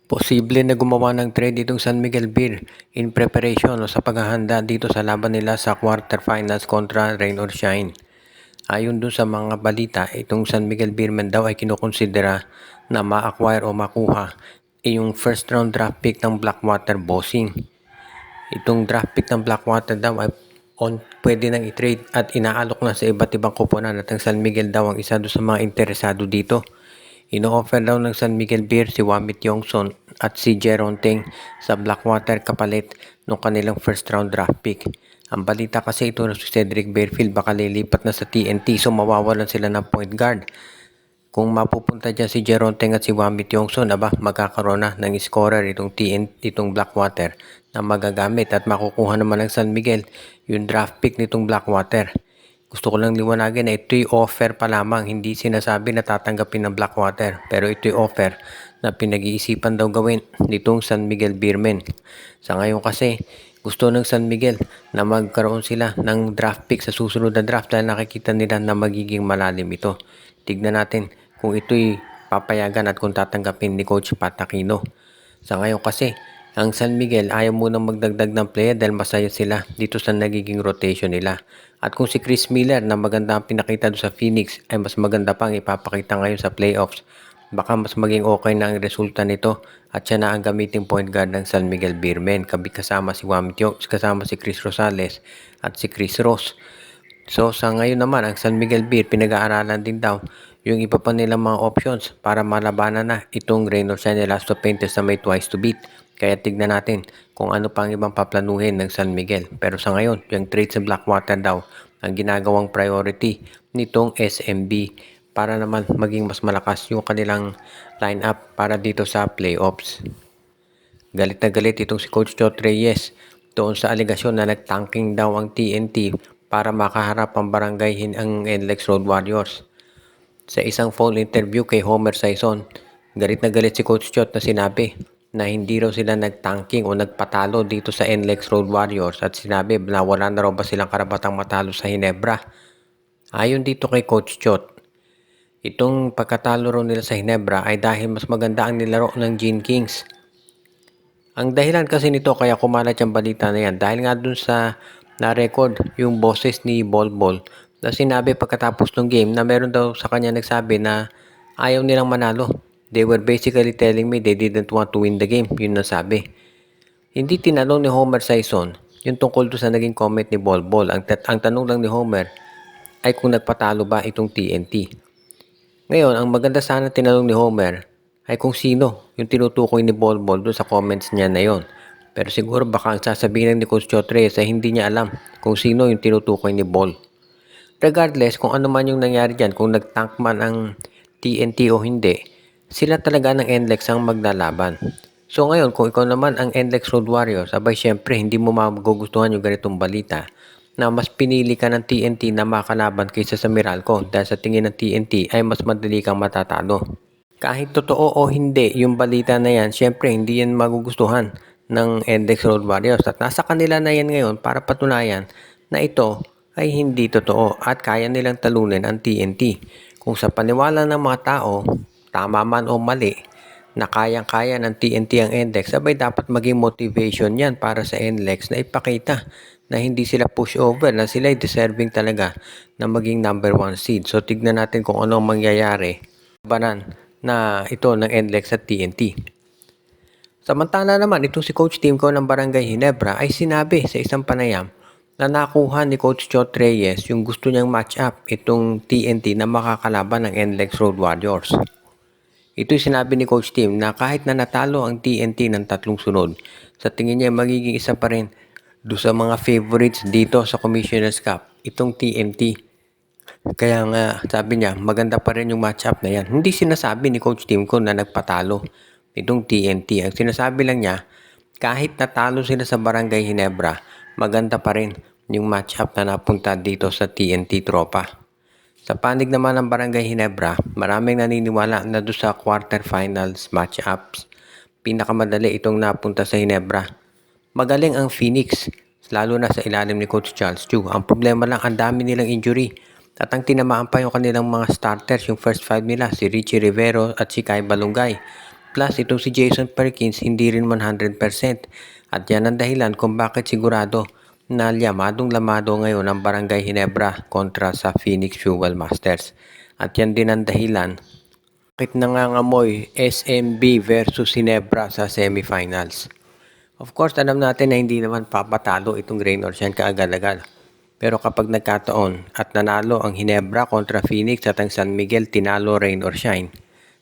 Posible na gumawa ng trade itong San Miguel Beer in preparation o sa paghahanda dito sa laban nila sa quarterfinals kontra Rain or Shine. Ayon dun sa mga balita, itong San Miguel Beerman daw ay kinukonsidera na ma-acquire o makuha yung first round draft pick ng Blackwater Bossing. Itong draft pick ng Blackwater daw ay pwede nang i-trade at inaalok na sa iba't ibang kuponan at ang San Miguel daw ang isa doon sa mga interesado dito. Ino-offer daw ng San Miguel Beer si Wamit Yongson at si Jeron Teng sa Blackwater kapalit ng kanilang first round draft pick. Ang balita kasi ito na si Cedric Barefield baka lilipat na sa TNT so mawawalan sila ng point guard. Kung mapupunta dyan si Jeron Teng at si Wamit Yongson, magkakaroon na ng scorer itong Blackwater na magagamit at makukuha naman ng San Miguel yung draft pick nitong Blackwater. Gusto ko lang liwanagin na ito'y offer pa lamang, hindi sinasabi na tatanggapin ng Blackwater. Pero ito'y offer na pinag-iisipan daw gawin nitong San Miguel Beermen. Sa ngayon kasi, gusto ng San Miguel na magkaroon sila ng draft pick sa susunod na draft dahil nakikita nila na magiging malalim ito. Tignan natin kung ito'y papayagan at kung tatanggapin ni Coach Pat Aquino. Sa ngayon kasi, ang San Miguel ayaw munang magdagdag ng player dahil masaya sila dito sa nagiging rotation nila. At kung si Chris Miller na maganda ang pinakita doon sa Phoenix ay mas maganda pang ipapakita ngayon sa playoffs, baka mas maging okay na ang resulta nito at siya na ang gamiting point guard ng San Miguel Beermen kasama si Wamit Yongson, kasama si Chris Rosales at si Chris Ross. So sa ngayon naman ang San Miguel Beer pinag-aaralan din daw yung iba pa nilang mga options para malabanan na itong Rain or Shine Last of Painters na may twice to beat. Kaya tignan natin kung ano pang ibang paplanuhin ng San Miguel. Pero sa ngayon, yung trade sa Blackwater daw ang ginagawang priority nitong SMB para naman maging mas malakas yung kanilang lineup para dito sa playoffs. Galit na galit itong si Coach Chot Reyes doon sa alegasyon na nagtanking daw ang TNT para makaharap ang barangay ang NLEX Road Warriors. Sa isang phone interview kay Homer Saison, galit na galit si Coach Chot na sinabi na hindi raw sila nagtanking o nagpatalo dito sa NLEX Road Warriors at sinabi na wala na raw ba silang karapatang matalo sa Hinebra. Ayon dito kay Coach Chot, itong pagkatalo raw nila sa Hinebra ay dahil mas maganda ang nilaro ng Gene Kings. Ang dahilan kasi nito kaya kumalat yung balita na yan dahil nga dun sa na-record yung boses ni Bolbol na sinabi pagkatapos ng game na meron daw sa kanya nagsabi na ayaw nilang manalo. They were basically telling me they didn't want to win the game. Yun na sabi. Hindi tinanong ni Homer Saison yung tungkol doon sa naging comment ni Bolbol. Ang tanong lang ni Homer ay kung nagpatalo ba itong TNT. Ngayon, ang maganda sana tinanong ni Homer ay kung sino yung tinutukoy ni Bolbol doon sa comments niya na yon. Pero siguro baka ang sasabihin ni Coach Chot Reyes ay hindi niya alam kung sino yung tinutukoy ni Bol. Regardless kung ano man yung nangyari dyan, kung nag-tank man ang TNT o hindi, sila talaga ng NLEX ang maglalaban. So ngayon, kung ikaw naman ang NLEX Road Warriors, abay syempre hindi mo magugustuhan yung ganitong balita na mas pinili ka ng TNT na makalaban kaysa sa Meralco dahil sa tingin ng TNT ay mas madali kang matatalo. Kahit totoo o hindi yung balita na yan, syempre hindi yan magugustuhan ng NLEX Road Warriors at nasa kanila na yan ngayon para patunayan na ito ay hindi totoo at kaya nilang talunin ang TNT. Kung sa paniwala ng mga tao, tama man o mali, na kayang-kaya ng TNT ang NLEX, sabay dapat maging motivation yan para sa NLEX na ipakita na hindi sila pushover, na sila ay deserving talaga na maging number 1 seed. So tignan natin kung ano ang mangyayari banan na ito ng NLEX at TNT. Samantala naman, itong si Coach Timco ng Barangay Hinebra ay sinabi sa isang panayam na nakuha ni Coach Chot Reyes yung gusto niyang match up itong TNT na makakalaban ng NLEX Road Warriors. Ito'y sinabi ni Coach Tim na kahit na natalo ang TNT ng 3 sunod, sa tingin niya magiging isa pa rin do sa mga favorites dito sa Commissioner's Cup, itong TNT. Kaya nga sabi niya maganda pa rin yung match-up na yan. Hindi sinasabi ni Coach Timco na nagpatalo itong TNT. Ang sinasabi lang niya kahit natalo sila sa Barangay Hinebra, maganda pa rin yung match-up na napunta dito sa TNT Tropa. Sa panig naman ng Barangay Hinebra, maraming naniniwala na doon sa quarterfinals match-ups, pinakamadali itong napunta sa Hinebra. Magaling ang Phoenix, lalo na sa ilalim ni Coach Charles Chu. Ang problema lang, ang dami nilang injury. At ang tinamaan pa yung kanilang mga starters, yung first 5 nila, si Richie Rivero at si Kai Balungay. Plus, itong si Jason Perkins hindi rin 100%. At yan ang dahilan kung bakit sigurado na lamado ngayon ang Barangay Ginebra kontra sa Phoenix Fuel Masters. At yan din ang dahilan bakit nangangamoy SMB versus Ginebra sa semifinals. Of course, alam natin na hindi naman papatalo itong Rain or Shine kaagad-agad. Pero kapag nagkataon at nanalo ang Ginebra kontra Phoenix at ang San Miguel tinalo Rain or Shine,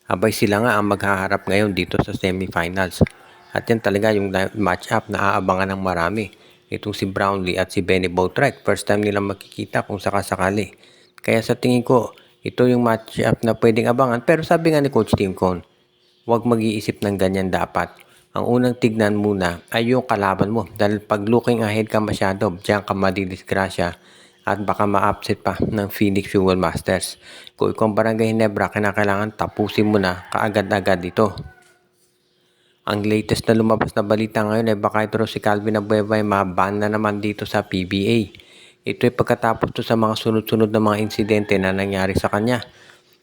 abay sila nga ang maghaharap ngayon dito sa semifinals. At yan talaga yung match-up na aabangan ng marami. Itong si Brownlee at si Benny Boatwright. First time nilang makikita kung sakasakali. Kaya sa tingin ko, ito yung match-up na pwedeng abangan. Pero sabi nga ni Coach Tim Cone, huwag mag-iisip ng ganyan dapat. Ang unang tignan muna ay yung kalaban mo. Dahil pag looking ahead ka masyado, diyan ka madidisgrasya at baka ma-upset pa ng Phoenix Fuel Masters. Kung ikaw ang Barangay Ginebra, kinakailangan tapusin mo na kaagad-agad ito. Ang latest na lumabas na balita ngayon ay baka ito si Calvin Abueva ay maban na naman dito sa PBA. Ito ay pagkatapos to sa mga sunod-sunod na mga insidente na nangyari sa kanya.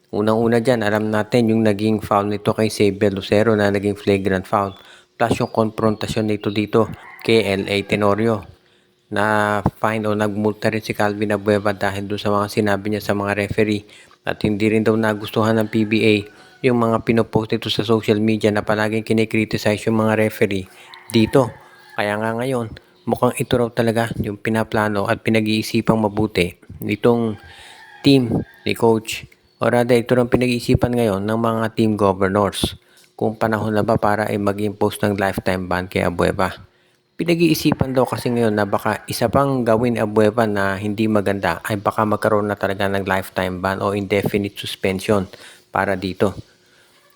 Unang-una dyan, alam natin yung naging foul nito kay Xavier Lucero na naging flagrant foul. Plus yung konfrontasyon nito dito kay L.A. Tenorio na fine o nagmulta rin si Calvin Abueva dahil doon sa mga sinabi niya sa mga referee at hindi rin daw nagustuhan ng PBA yung mga pinopost nito sa social media na palaging kinikriticize yung mga referee dito. Kaya nga ngayon, mukhang ito raw talaga yung pinaplano at pinag-iisipang mabuti nitong team ni Coach. O rather, ito raw pinag-iisipan ngayon ng mga team governors kung panahon na ba para ay mag-impose ng lifetime ban kay Abueva. Pinag-iisipan daw kasi ngayon na baka isa pang gawin ni Abueva na hindi maganda ay baka magkaroon na talaga ng lifetime ban o indefinite suspension para dito.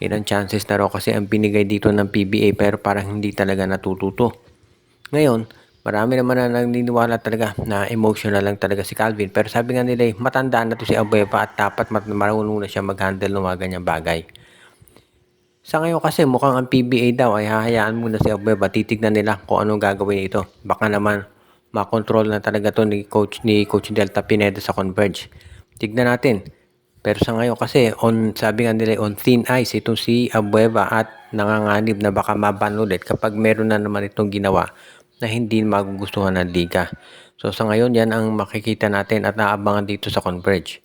Ilang chances na raw kasi ang binigay dito ng PBA pero parang hindi talaga natututo. Ngayon, marami naman na naniniwala talaga na emotional lang talaga si Calvin. Pero sabi nga nila, matanda na to si Abueva at dapat marunong na siya mag-handle ng mga ganyang bagay. Sa ngayon kasi mukhang ang PBA daw ay hahayaan muna si Abueva, titignan nila kung anong gagawin ito. Baka naman makontrol na talaga to ni Coach Delta Pineda sa Converge. Tignan natin. Pero sa ngayon kasi, sabi nga nila on thin ice itong si Abueva at nanganganib na baka maban ulit kapag meron na naman itong ginawa na hindi magugustuhan ng liga. So sa ngayon, yan ang makikita natin at naabangan dito sa Converge.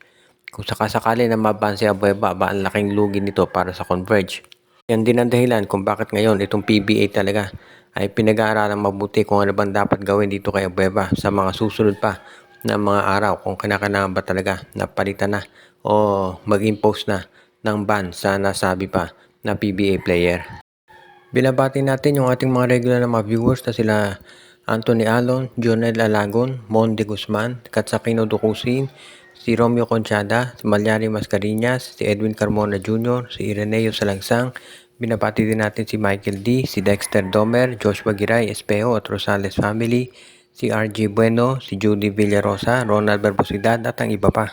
Kung sakasakali na maban si Abueva, ang laking lugi nito para sa Converge. Yan din ang dahilan kung bakit ngayon itong PBA talaga ay pinag-aaralan mabuti kung ano bang dapat gawin dito kay Abueva sa mga susunod pa na mga araw kung kinakailangan ba talaga na palitan na o mag-impose na ng ban sa nasabi pa na PBA player. Binabati natin yung ating mga regular na mga viewers na sila Anthony Alon, Jonel Alagon, Mon De Guzman, Katsakino Ducusin, si Romeo Conchada, si Malyari Mascareñas, si Edwin Carmona Jr., si Ireneo Salangsang. Binabati din natin si Michael D., si Dexter Domer, Joshua Giray, Espejo at Rosales family, si RG Bueno, si Judy Villarosa, Ronald Barbosidad at ang iba pa.